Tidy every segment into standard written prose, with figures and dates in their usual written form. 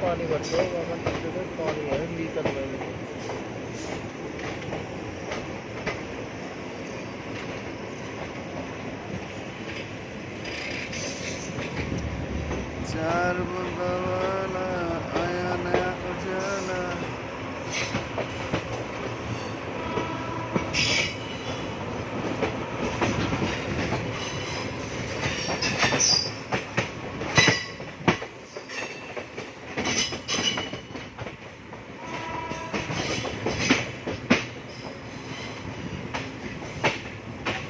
पानी भरते हो वहाँ पर पानी है लीटर में। चार बंदा वाला आया नया उजाला।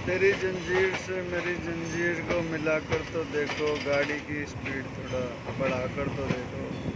तेरी जंजीर से मेरी जंजीर को मिलाकर तो देखो, गाड़ी की स्पीड थोड़ा बढ़ाकर तो देखो।